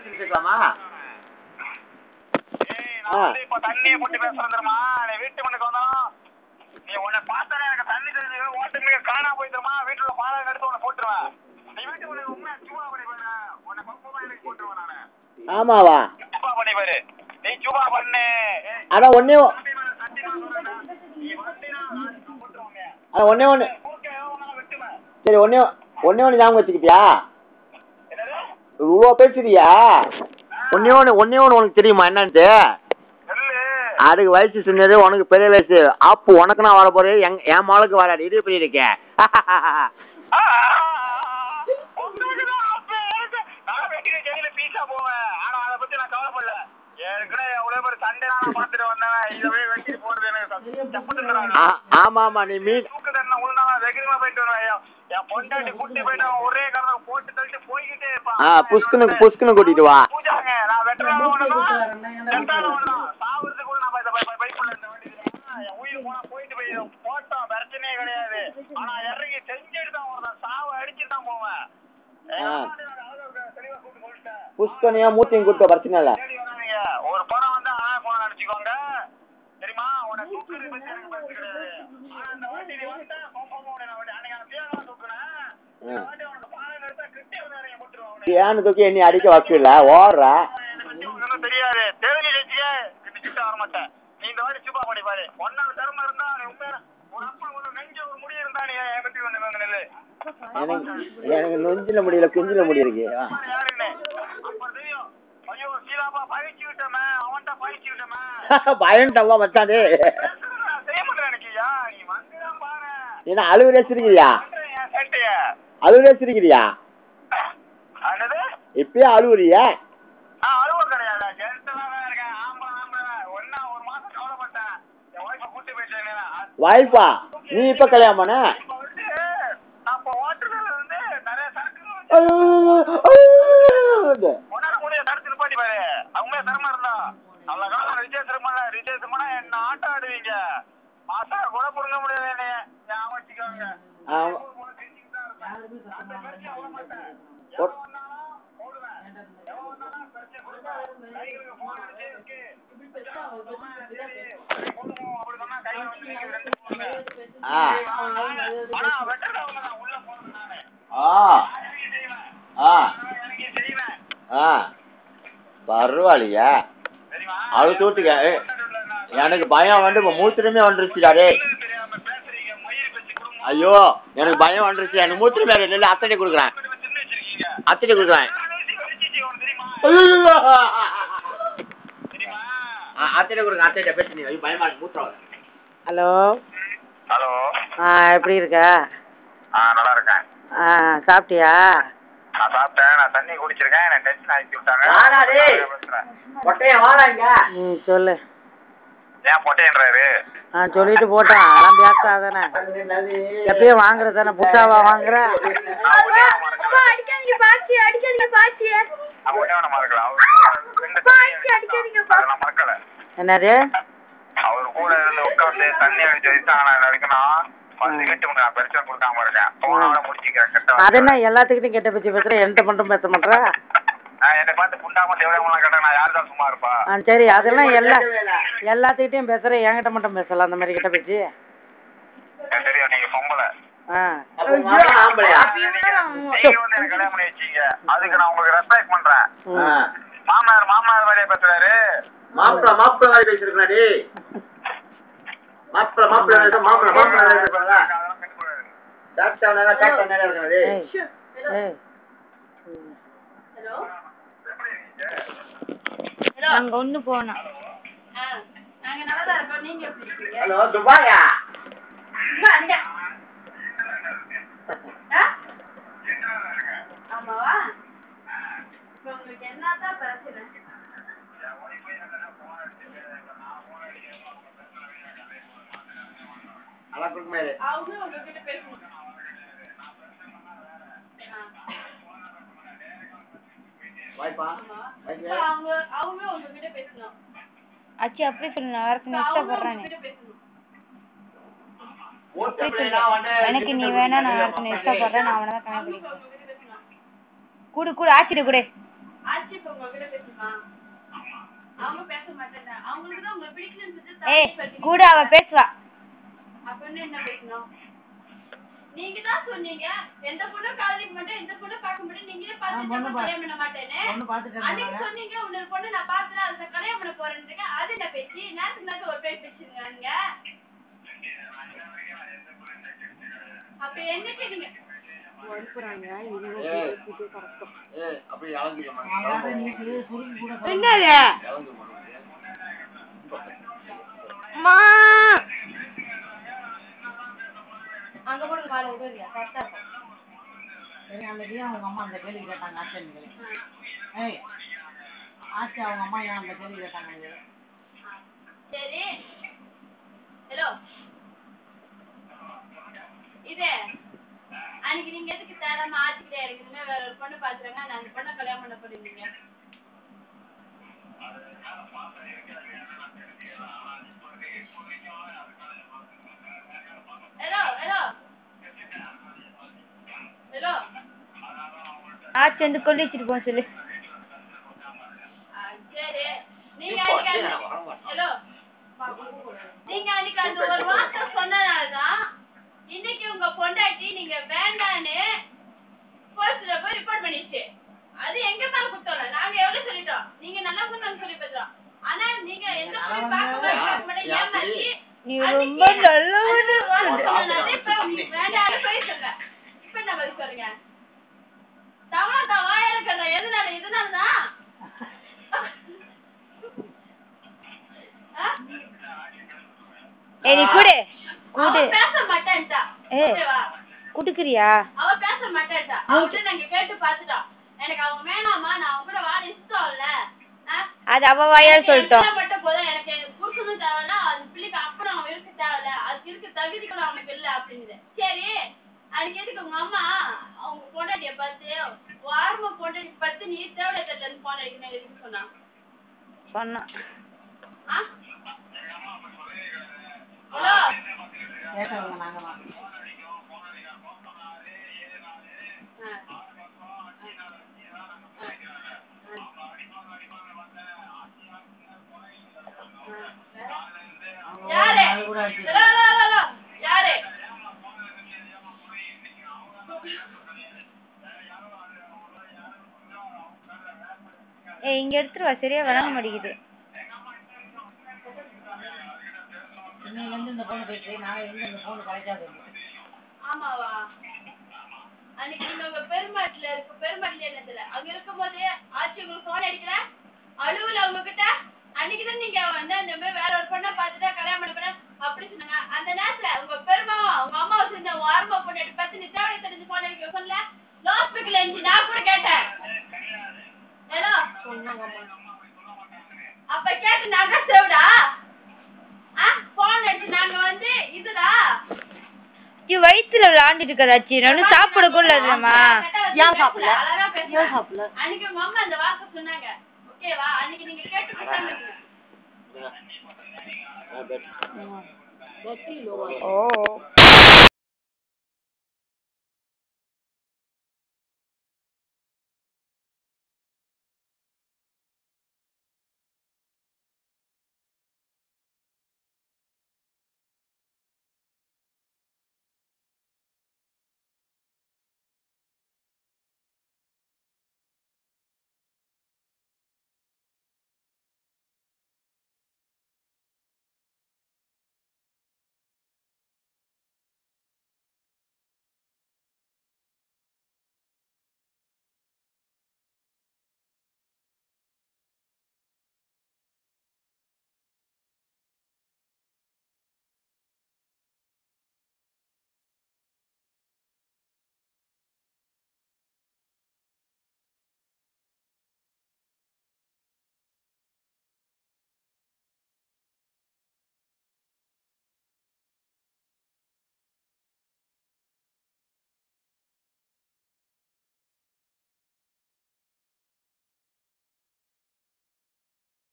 பேசிக்கலாமா? இப்ப தண்ணியை போட்டு பேசுறதுமா நீ வீட்டு மண்ணுக்கு வந்தாலும் நீ உன்னை பார்த்தாலே எனக்கு தண்ணி தெரிஞ்சு ஓட்டுமே காணா போயிடுமா வீட்டுல பாலம் எடுத்து உன்னை போட்டுருவேன். நீ வீட்டு மண்ணுக்கு உண்மையா சும்மா பண்ணி பாரு உன்னை பப்பமா எனக்கு போட்டுருவேன் நானு. ஆமாவா? சும்மா பண்ணி பாரு நீ சும்மா பண்ணு. ஆனா ஒன்னே ஒன்னே ஒண்ணு சரி ஒன்னே ஒண்ணு ஞாபகம் வச்சுக்கிட்டியா? இவ்வளோ பேசுறியா? ஒன்னே ஒண்ணு உனக்கு தெரியுமா என்னன்ட்டு? அதுக்கு வயசு சின்னது உனக்கு பெரிய வயசு. அப்போ உனக்கு நான் வர போறேன் என் மாளுக்கு வராது. இது எப்படி இருக்கேன்? ஆமா ஆமா நீ மீன் புஷ்குன்னு கூட்டிட்டு வா. பிரச்சனையே கிடையாது. ஆனா இறங்கி செஞ்சுட்டு தான் வருவேன். சாவ அடிச்சுட்டு தான் போவேன். புஷ்கனியா மூத்தையும் கூட்ட பிரச்சனை இல்ல. ஒரு படம் வந்து போன நினைச்சுக்கோங்க தெரியுமா? உன்னை தூக்குறது பத்தி எனக்கு பிரச்சனை கிடையாது. ஆனா இந்த வாட்டி நீ வந்துட்டா ஏன்னு தூக்கி என்ன அடிக்க வக்கல ஓடுற தெரியாது. தெரிஞ்சு வச்சுக்க வர மாட்டேன். நீ இந்த வாட்டி சும்மா பண்ணி பாரு. ஒன்னால திறமை இருந்தா நீ உண்மையா ஒரு அப்பா ஒரு நெஞ்ச ஒரு முடி இருந்தா நீ பத்தி வந்து நெல்லு. எனக்கு நெஞ்சில முடியல குஞ்சில முடி இருக்கு. அப்புறம் தெரியும் ஐயோ சீலாப்பா பயிற்சி விட்டமே அவன்கிட்ட பயிற்சி விட்டமே பயன்டவா மச்சானே செய்ய மாட்டேன் நினைக்கியா? நீ வந்துதான் பாரு. என்ன அழுவுல சிரிக்கிறியா? அழுவுல சிரிக்கிறியா? இப்பயே அழுவுறியா? அழுவ கிடையாது. ஜென்டலாதான் இருக்கேன். ஆம்பளை ஒன்னா ஒரு மாசம் கவலைப்பட்டேன். என் ஒய்ஃபை கூட்டி போயிட்டேன். வாய்ப்பா நீ இப்ப கல்யாணம் பண்ண? அப்ப ஹோட்டல்ல வந்து நிறைய சரக்கு உன்னால முடிய தடுத்து பாட்டி பாரு. அவங்க திறமை இருந்தா நல்ல காலம் விஜயசிரமனா என்ன ஆட்டம் ஆடுவீங்க. மாசா கூட புடுங்க முடியாது. என்னைய ஞாபகம் வச்சுக்கோங்க. பரவாயில்லையா? அது தூட்டுக்க. எனக்கு பயம் வந்து மூத்திரமே வந்துருச்சுடாரே. ஐயோ எனக்கு பயம் வந்துருச்சு. எனக்கு மூத்திரமே இல்லை. அத்தனை கொடுக்குறேன் அத்தனை கொடுக்குறேன் அத்தனை கொடுங்க அத்தனை பேசுறீங்க பயமா மூத்திரம். ஹலோ ஹலோ எப்படி இருக்க? நல்லா இருக்கேன். சாப்பிட்டியா? நான் சாப்பிட்டேன். நான் தண்ணி குடிச்சிருக்கேன். எனக்கு டென்ஷன் ஆக்கி விட்டாங்க. சொல்லு. ஏன் பொட்டைன்றாரு? சொல்லிட்டு போட்டான். அதெல்லாம் பேசாதானே எப்பயும் வாங்குறது தானே. புத்தாவா வாங்குற? என்னது? அவரு கூட இருந்து உட்காந்து தண்ணி அடிச்சு பிரச்சனை கொடுக்காம இருக்கேன். போனோட முடிச்சுக்கிறேன். அது என்ன எல்லாத்துக்கிட்டையும் கெட்ட பேச்சு பேசுற? என்கிட்ட மட்டும் பேச மாட்டேன். என்னை பார்த்து புண்டாம தேவையான கேட்டேன். நான் யாருதான் சும்மா இருப்பா? சரி அதெல்லாம் எல்லாத்துக்கிட்டையும் பேசுறேன். என்கிட்ட மட்டும் பேசலாம் அந்த மாதிரி கெட்ட பேச்சு. தெரியும் நீங்க பொம்பளை. கல்யாணம் பண்ணி வச்சீங்க. அதுக்கு நான் உங்களுக்கு ரெஸ்பெக்ட் பண்றேன். மாமனார் மாதிரியே பேசுறாரு. மாப்பிள்ள மாதிரி பேசிருக்காடி. நாங்க ஒண்ணு போனோம். ஹலோ துபாயா? ஆமாவா? உங்களுக்கு என்னதான் பிரச்சனை? அவங்க உங்ககிட்ட பேசணும். அவங்க உங்ககிட்ட பேசணும். அச்சி அப்படி சொல்லு. நான் வேற இஷ்டப்படுறேன். எனக்கு நீ வேணா நான் வேற இஷ்டப்படுறேன். நான் அவனை தான் கணக்கு குடு குடு ஆச்சிட்டு குடு. ஆச்சி உங்ககிட்ட அவங்க பேச மாட்டாங்க. அவங்களுக்கு தான் உங்களை பிடிக்கலன்னு சொல்லிட்டு ஏய் தாலி கட்டி- கூட அவ பேசுவா. அப்படின்னு என்ன பேசணும்? நீங்க தான் சொன்னீங்க எந்த பொண்ணு காதலிக்க மாட்டேன், எந்த பொண்ணு பார்க்க மாட்டேன், நீங்களே பார்த்துட்டு கல்யாணம் பண்ண மாட்டேன்னு. பொண்ணு பாத்துட்டு அன்னைக்கு சொன்னீங்க இன்னொரு பொண்ணு நான் பார்த்துட்டு அதை கல்யாணம் பண்ண போறேன்னு. அது என்ன பேச்சு? நேரத்துக்கு ஒரு பேர் பேசுங்க நீங்க. அப்ப என்னைக்கு நீங்க அப்படி இழந்துக்க என்னது அம்மா அங்க போடுங்க காலை விடுங்க கரெக்டா இருக்கும். சரி அன்னைக்கு அவங்க அம்மா அந்த கேள்வி கேட்டாங்க ஆச்சன் ஏய் ஆச்சு அவங்க அம்மா ஏன் அந்த கேள்வி கேட்டாங்க சரி ஹலோ இது அன்னைக்கு நீங்க எதுக்கு தேடாம ஆச்சுக்கிட்டே இருக்குதுமே வேற ஒரு பொண்ணு பாத்துறாங்க நான் அந்த பொண்ணை கல்யாணம் பண்ண போறீங்க. ஹலோ ஹலோ ஹலோ ஆச்சு வந்து கொல்லி வச்சுட்டு போக சொல்லு. சரி நீங்க அன்னைக்கு ஹலோ நீங்க அன்னைக்கு அந்த ஒரு வார்த்தை சொன்னதாலதான் இன்னைக்கு உங்க பொண்டாட்டி நீங்க வேண்டான்னு போலீஸ்ல போய் ரிப்போர்ட் பண்ணிடுச்சு. அது எங்க மேல குத்தோல நாங்க எவ்வளவு சொல்லிட்டோம், நீங்க நல்லா சொன்னு சொல்லி பேசுறோம். ஆனா நீங்க எந்த போய் பார்க்க மாட்டேன் ஏமாத்தி நீ ரொம்ப நல்லவனு வேண்டாம் போய் சொல்ல. இப்ப என்ன பதில் சொல்றீங்க? தவா வாயில கட்ட எதனால இதனாலதான் ஏய் நீ கூடு அவ கூடு பேச மாட்டேன்டா. ஓகேவா? குடுக்குறியா? அவ பேச மாட்டேன்டா. அவகிட்ட நாங்க கேட்டு பாத்துட்டோம். எனக்கு அவங்க வேணாமா, நான் அவங்க கூட வாழ இஷ்டம் இல்ல. அது அவ வாயால சொல்லிட்டோம். மட்டும் போதும், எனக்கு புருஷனும் தேவையில்ல, அது பிள்ளைக்கு அப்பனும் அவன் இருக்க தேவையில்ல, அதுக்கு இருக்க தகுதி கூட அவனுக்கு இல்ல அப்படின்னு. சரி அதுக்கு எதுக்கு உங்க அம்மா அவங்க பொண்டாட்டிய பார்த்து வாரமா பொண்டாட்டி பார்த்து நீ தேவையில்ல தெரியலன்னு போன எதுக்கு சொன்னா? சொன்னா ஹலோ கேட்டவங்க நாங்க தான் யாரு யாரு ஏய் இங்க எடுத்துட்டு வா, சரியா வழங்க மாட்டேங்குது. இன்னைக்கு வந்து இந்த பொண்ணு பேசி நாளைக்கு வந்து இந்த பொண்ணு கரெக்டா போயிடுது. ஆமாவா? அன்னைக்கு நீங்க உங்க பெருமாட்டுல என்னதுல அங்க இருக்கும் போதே ஆட்சி உங்களுக்கு போன் அடிக்கல அழுவல உங்ககிட்ட. அன்னைக்குதான் நீங்க வந்து இந்த மாதிரி வேற ஒரு பொண்ணை பார்த்துட்டா கல்யாணம் பண்ண போறேன் அப்படி சொன்னாங்க. அந்த நேரத்துல உங்க பெருமாவும் உங்க அம்மாவை சேர்ந்த வாரமா பொண்ணு பத்து நீ தேவை தெரிஞ்சு போன் அடிக்க சொன்னல. லாஸ்பிக்கல் இருந்துச்சு, நான் கூட கேட்டேன். ஏதோ அப்ப கேட்டு நாங்க சேவிடா போன் அடிச்சு நாங்க வந்து இதுடா வயிற்றுல விளையாண்டுட்டு இருக்கதாச்சு நானும் சாப்பிட கூட இல்லம்மா. ஏன் சாப்பிடல? அன்னைக்கு உங்க அம்மா அந்த வார்த்தை சொன்னாங்க. ஓகேவா? அன்னைக்கு நீங்க கேட்டு ஓ